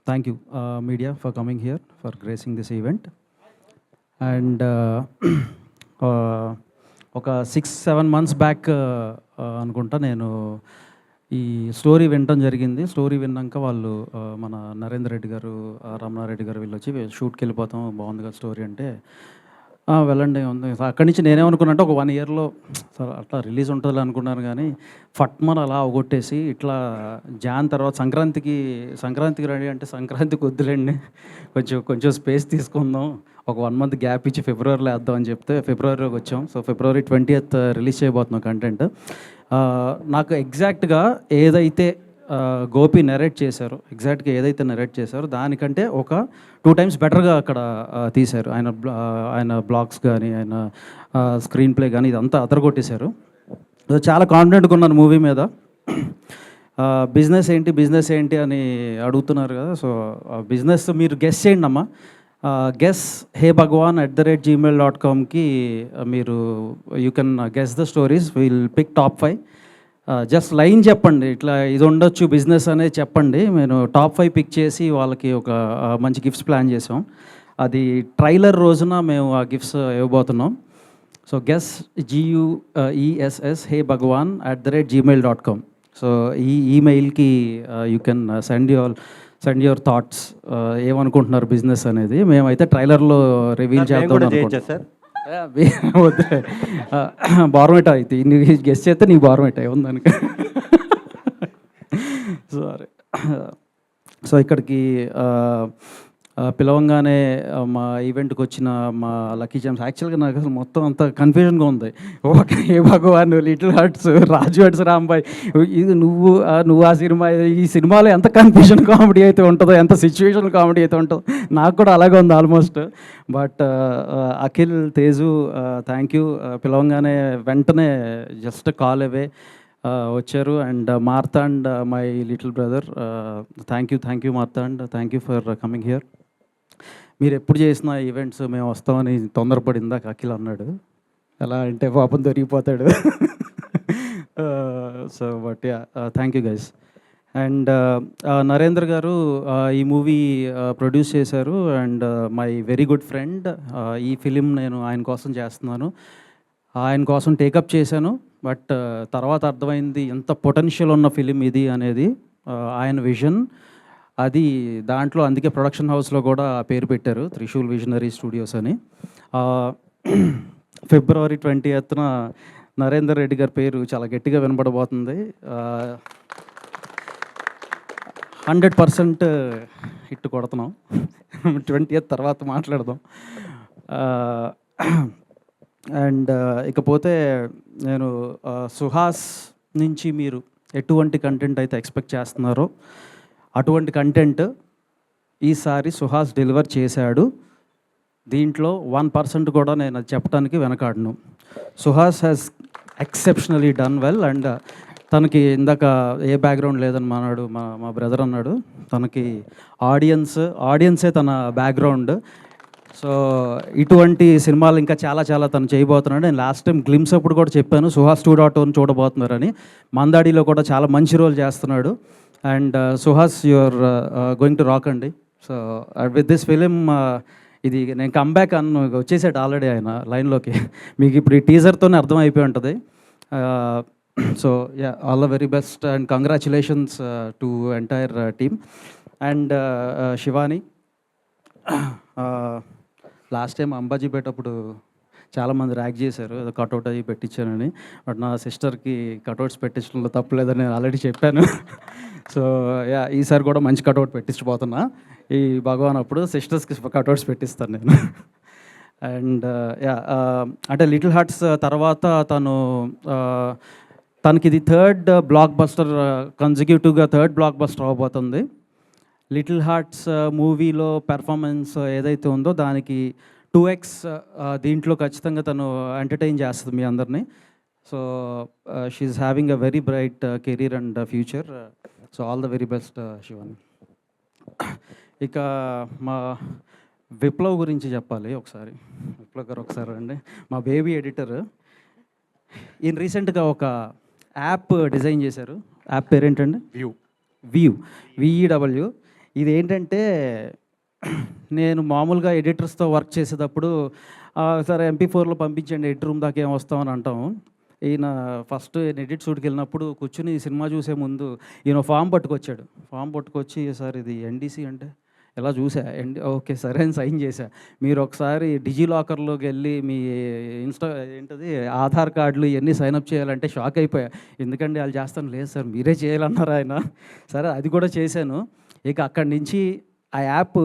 Thank you, media, for coming here, for gracing this event. And ఒక 6-7 months back అనుకుంటా నేను ఈ story వినటం జరిగింది. స్టోరీ విన్నాక వాళ్ళు మన నరేందర్ రెడ్డి గారు, రమణారెడ్డి గారు వీళ్ళు వచ్చి షూట్కి వెళ్ళిపోతాం, బాగుంది కదా స్టోరీ అంటే, వెళ్ళండి ఉంది. అక్కడి నుంచి నేనేమనుకున్నానంటే ఒక 1 ఇయర్లో అట్లా రిలీజ్ ఉంటుంది అనుకున్నాను, కానీ ఫట్మన్ అలా అవగొట్టేసి ఇట్లా జాన్ తర్వాత సంక్రాంతికి రెడీ అంటే సంక్రాంతికి వద్దులేండి, కొంచెం స్పేస్ తీసుకుందాం, ఒక 1 మంత్ గ్యాప్ ఇచ్చి ఫిబ్రవరిలో వేద్దాం అని చెప్తే ఫిబ్రవరిలోకి వచ్చాం. సో February 20th రిలీజ్ చేయబోతున్నాం కంటెంట్. నాకు ఎగ్జాక్ట్గా ఏదైతే గోపి నరేట్ చేశారు, ఎగ్జాక్ట్గా ఏదైతే నరేట్ చేశారో దానికంటే ఒక 2 times బెటర్గా అక్కడ తీశారు. ఆయన బ్లాగ్స్ కానీ, ఆయన స్క్రీన్ ప్లే కానీ ఇదంతా అదరగొట్టేశారు. చాలా కాన్ఫిడెంట్గా ఉన్నాను మూవీ మీద. బిజినెస్ ఏంటి అని అడుగుతున్నారు కదా. సో బిజినెస్ మీరు గెస్ చేయండి అమ్మా. గెస్ heybhagwan@gmail.comకి మీరు you can guess the stories. Will pick top 5. Just line చెప్పండి, ఇట్లా ఇది ఉండొచ్చు బిజినెస్ అనేది చెప్పండి. నేను టాప్ 5 పిక్ చేసి వాళ్ళకి ఒక మంచి గిఫ్ట్స్ ప్లాన్ చేసాం. అది ట్రైలర్ రోజున మేము ఆ గిఫ్ట్స్ ఇవ్వబోతున్నాం. So guess GUESS heybhagwan@gmail.com. So ఈ ఈమెయిల్కి you can send your thoughts, ఏమనుకుంటున్నారు బిజినెస్ అనేది. మేమైతే ట్రైలర్లో రివీల్ చేద్దాం. బార్మెట్ అయితే నీకు గెస్ చేస్తే నీకు బార్మెట్ ఉందనుక. సారీ. సో ఇక్కడికి పిలవంగానే మా ఈవెంట్కి వచ్చిన మా లక్కీ ఛామ్స్, యాక్చువల్గా నాకు అసలు మొత్తం అంత కన్ఫ్యూజన్గా ఉంది. ఓకే, ఏ భగవాన్, లిటిల్ హార్ట్స్, రాజు హట్స్ రాంబాయ్, ఇది నువ్వు ఆ సినిమా, ఈ సినిమాలో ఎంత కన్ఫ్యూజన్ కామెడీ అయితే ఉంటుందో, ఎంత సిచ్యువేషన్ కామెడీ అయితే ఉంటుందో, నాకు కూడా అలాగే ఉంది almost. But Akhil, Teju, thank you. పిలవంగానే వెంటనే జస్ట్ కాల్ అవే వచ్చారు. And Martand, my little brother, thank you Martand, thank you for coming here. మీరు ఎప్పుడు చేసిన ఈవెంట్స్ మేము వస్తామని తొందరపడిందాక అఖిల్ అన్నాడు. ఎలా అంటే పాపం దొరికిపోతాడు. So but thank you guys. And Narendra గారు ఈ మూవీ ప్రొడ్యూస్ చేశారు. And my very good friend. ఈ ఫిలిం నేను ఆయన కోసం చేస్తున్నాను, ఆయన కోసం టేకప్ చేశాను. బట్ తర్వాత అర్థమైంది ఎంత పొటెన్షియల్ ఉన్న ఫిలిం ఇది అనేది. ఆయన విజన్ అది దాంట్లో, అందుకే ప్రొడక్షన్ హౌస్లో కూడా పేరు పెట్టారు, త్రిశూల్ విజనరీ స్టూడియోస్ అని. February 20th నరేందర్ రెడ్డి గారి పేరు చాలా గట్టిగా వినబడబోతుంది. 100% హిట్ కొడుతున్నాం. 20th తర్వాత మాట్లాడదాం. అండ్ ఇకపోతే నేను సుహాస్ నుంచి మీరు ఎటువంటి కంటెంట్ అయితే ఎక్స్పెక్ట్ చేస్తున్నారో అటువంటి కంటెంట్ ఈసారి సుహాస్ డెలివర్ చేశాడు. దీంట్లో 1% కూడా నేను అది చెప్పడానికి వెనకాడను. Suhas has exceptionally done well. And తనకి ఏ బ్యాక్గ్రౌండ్ లేదని మా బ్రదర్ అన్నాడు. తనకి ఆడియన్సే తన బ్యాక్గ్రౌండ్. సో ఇటువంటి సినిమాలు ఇంకా చాలా తను చేయబోతున్నాడు. నేను లాస్ట్ టైం గ్లిమ్స్ అప్పుడు కూడా చెప్పాను, సుహాస్ 2.0 చూడబోతున్నారని. మందాడిలో కూడా చాలా మంచి రోల్ చేస్తున్నాడు. And Suhas, you're going to rock అండి. సో విత్ దిస్ ఫిలిం, ఇది నేను కమ్బ్యాక్ వచ్చేసాడు ఆల్రెడీ ఆయన లైన్లోకి. మీకు ఇప్పుడు ఈ టీజర్తోనే అర్థం అయిపోయి ఉంటుంది. So yeah, all the very best and congratulations to entire team. And Shivani, last time Ambaji పెట్టప్పుడు చాలామంది ర్యాక్ చేశారు, ఏదో కట్అవుట్ అయ్యి పెట్టించానని. బట్ నా సిస్టర్కి కట్అవుట్స్ పెట్టించడంలో తప్పలేదని నేను ఆల్రెడీ చెప్పాను. సో యా, ఈసారి కూడా మంచి కట్అవుట్ పెట్టించబోతున్నా. ఈ భగవాన్ అప్పుడు సిస్టర్స్కి కట్అవుట్స్ పెట్టిస్తాను నేను. అండ్ యా, అంటే లిటిల్ హార్ట్స్ తర్వాత తనకి ఇది థర్డ్ బ్లాక్ బస్టర్, కన్సిక్యూటివ్గా థర్డ్ బ్లాక్ బస్టర్ అవ్వబోతుంది. లిటిల్ హార్ట్స్ మూవీలో పెర్ఫార్మెన్స్ ఏదైతే ఉందో దానికి 2x దీంట్లో ఖచ్చితంగా తను ఎంటర్టైన్ చేస్తుంది మీ అందరినీ. So she's having a very bright career and future. So all the very best Shivani. ఇక మా విప్లవ్ గురించి చెప్పాలి ఒకసారి. విప్లవ్ గారు ఒకసారి అండి, మా బేబీ ఎడిటర్. ఈయన రీసెంట్గా ఒక యాప్ డిజైన్ చేశారు. యాప్ పేరేంటండి? వ్యూ. VEW. ఇదేంటంటే నేను మామూలుగా ఎడిటర్స్తో వర్క్ చేసేటప్పుడు సరే MP4లో పంపించండి ఎడిట్ రూమ్ దాకా ఏం వస్తామని అంటాం. ఈయన ఫస్ట్ ఎడిట్ షూట్కి వెళ్ళినప్పుడు కూర్చుని సినిమా చూసే ముందు ఈయన ఫామ్ పట్టుకొచ్చాడు. ఫామ్ పట్టుకొచ్చి సార్ ఇది NDC అంటే ఇలా చూసా. ఓకే సరే అని సైన్ చేశా. మీరు ఒకసారి డిజిలాకర్లోకి వెళ్ళి మీ ఏంటది ఆధార్ కార్డులు ఇవన్నీ సైన్అప్ చేయాలంటే షాక్ అయిపోయా. ఎందుకంటే వాళ్ళు చేస్తాను. లేదు సార్ మీరే చేయాలన్నారు ఆయన. సరే అది కూడా చేశాను. ఇక అక్కడి నుంచి ఆ యాప్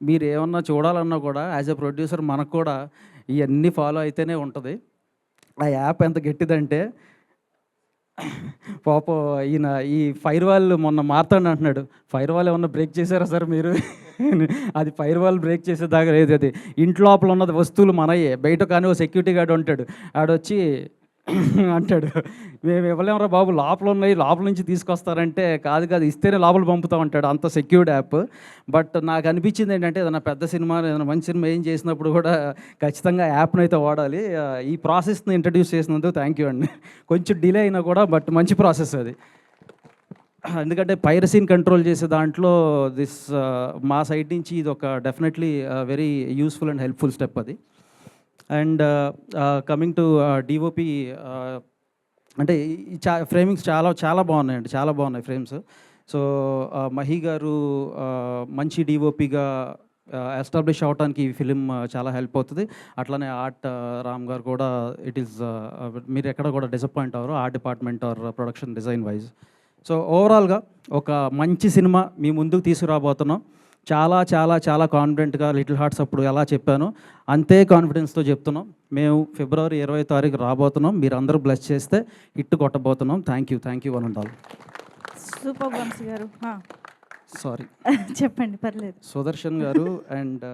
మీరు ఏమన్నా చూడాలన్నా కూడా యాజ్ ఎ ప్రొడ్యూసర్ మనకు కూడా ఇవన్నీ ఫాలో అయితేనే ఉంటుంది. ఆ యాప్ ఎంత గట్టిదంటే పాపం ఈయన ఈ ఫైర్ వాల్ మొన్న మారుతాడు అంటున్నాడు. ఫైర్ వాల్ ఏమన్నా బ్రేక్ చేశారా సార్ మీరు? అది ఫైర్ వాల్ బ్రేక్ చేసేదాకా లేదు. అది ఇంటి లోపల ఉన్నది వస్తువులు మనయే. బయట కానీ ఓ సెక్యూరిటీ గార్డ్ ఉంటాడు. ఆడొచ్చి అంటాడు మేము ఇవ్వలేమరా బాబు, లోపల ఉన్నాయి, లోపల నుంచి తీసుకొస్తారంటే కాదు కాదు ఇస్తేనే లోపల పంపుతాం అంటాడు. అంత సెక్యూర్డ్ యాప్. బట్ నాకు అనిపించింది ఏంటంటే ఏదైనా పెద్ద సినిమా ఏదైనా మంచి సినిమా ఏం చేసినప్పుడు కూడా ఖచ్చితంగా యాప్ని అయితే వాడాలి. ఈ ప్రాసెస్ని ఇంట్రడ్యూస్ చేసినందుకు థ్యాంక్ యూ అండి. కొంచెం డిలే అయినా కూడా బట్ మంచి ప్రాసెస్ అది. ఎందుకంటే పైరసీని కంట్రోల్ చేసే దాంట్లో మా సైడ్ నుంచి ఇది ఒక definitely very useful and helpful step అది. అండ్ కమింగ్ టు DOP, అంటే ఫ్రేమింగ్స్ చాలా చాలా బాగున్నాయండి. చాలా బాగున్నాయి ఫ్రేమ్స్. సో మహి గారు మంచి DOPగా ఎస్టాబ్లిష్ అవడానికి ఈ ఫిలిం చాలా హెల్ప్ అవుతుంది. అట్లానే ఆర్ట్ రామ్ గారు కూడా ఇట్ ఈస్ మీరు ఎక్కడ కూడా డిసప్పాయింట్ అవ్వరు art department or production design wise. So ఓవరాల్గా ఒక మంచి సినిమా మీ ముందుకు తీసుకురాబోతున్నాం. చాలా చాలా చాలా కాన్ఫిడెంట్గా లిటిల్ హార్ట్స్ అప్పుడు ఎలా చెప్పాను అంతే కాన్ఫిడెన్స్తో చెప్తున్నాం. మేము ఫిబ్రవరి 20వ తారీఖు రాబోతున్నాం. మీరు అందరూ బ్లెస్ చేస్తే హిట్ కొట్టబోతున్నాం. Thank you one and all. Super Vamshi గారు. సారీ చెప్పండి, పర్లేదు. సుదర్శన్ గారు and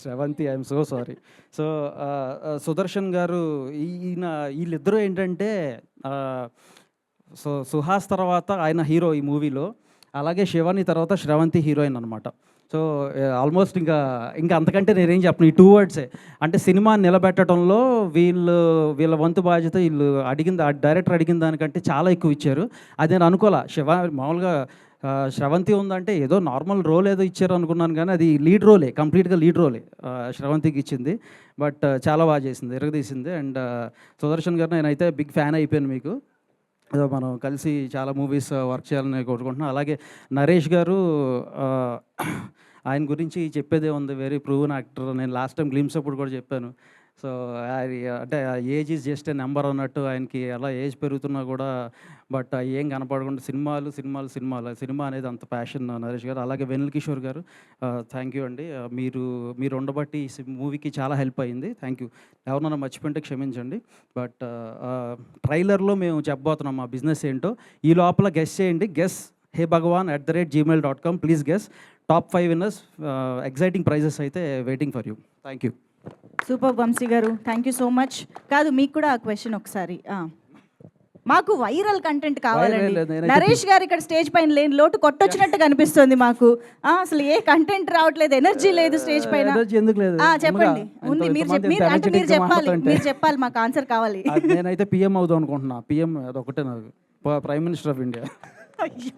Sravanthi, I'm so sorry. So Sudarshan గారు వీళ్ళిద్దరూ ఏంటంటే సుహాస్ తర్వాత ఆయన హీరో ఈ మూవీలో, అలాగే శివాని తర్వాత శ్రవంతి హీరోయిన్ అనమాట. సో ఆల్మోస్ట్ ఇంకా అంతకంటే నేనేం చెప్పను. ఈ 2 wordsే అంటే సినిమా నిలబెట్టడంలో వీళ్ళ వంతు బాధ్యత. వీళ్ళు డైరెక్టర్ అడిగిన దానికంటే చాలా ఎక్కువ ఇచ్చారు. అది నేను అనుకోలే. మామూలుగా శ్రవంతి ఉందంటే ఏదో నార్మల్ రోల్ ఏదో ఇచ్చారు అనుకున్నాను, కానీ అది లీడ్ రోలే, కంప్లీట్గా లీడ్ రోలే శ్రవంతికి ఇచ్చింది. బట్ చాలా బాగా చేసింది, ఎరగదీసింది. అండ్ సుదర్శన్ గారు నేనైతే బిగ్ ఫ్యాన్ అయిపోయాను మీకు. మనం కలిసి చాలా మూవీస్ వర్క్ చేయాలని కోరుకుంటున్నాం. అలాగే నరేష్ గారు, ఆయన గురించి చెప్పేదే ఉంది, వెరీ ప్రూవెన్ యాక్టర్. నేను లాస్ట్ టైం గ్లిమ్స్ అప్పుడు కూడా చెప్పాను. సో అంటే age is just a number అన్నట్టు ఆయనకి అలా ఏజ్ పెరుగుతున్నా కూడా బట్ ఏం కనపడకుండా సినిమా అనేది అంత ప్యాషన్ నరేష్ గారు. అలాగే వెనిల్ కిషోర్ గారు, థ్యాంక్ యూ అండి. మీరు ఉండబట్టి ఈ మూవీకి చాలా హెల్ప్ అయ్యింది. Thank you. ఎవరన్నా మర్చిపోయింటే క్షమించండి. బట్ ట్రైలర్లో మేము చెప్పబోతున్నాం మా బిజినెస్ ఏంటో. ఈ లోపల గెస్ చేయండి. guessheybhagwan@gmail.com. Please guess. Top 5 winners, exciting prizes అయితే waiting for you. Thank you. Super Vamshi గారు, థ్యాంక్ యూ సో మచ్. కాదు, మీకు కూడా ఆ క్వశ్చన్ ఒకసారి. మాకు వైరల్ కంటెంట్ కావాలండి. నరేష్ గారు ఇక్కడ స్టేజ్ పైన లేని లోటు కొట్టొచ్చినట్టు కనిపిస్తుంది మాకు. అసలు ఏ కంటెంట్ రావట్లేదు, ఎనర్జీ లేదు స్టేజ్ పైన. చెప్పండి, ఉంది మీరు చెప్పాలి, మాకు ఆన్సర్ కావాలి. నేనైతే PM అవుదాం అనుకుంటున్నా. PM అదొకటే నాకు, ప్రైమ్ మినిస్టర్ ఆఫ్ ఇండియా. అయ్యో.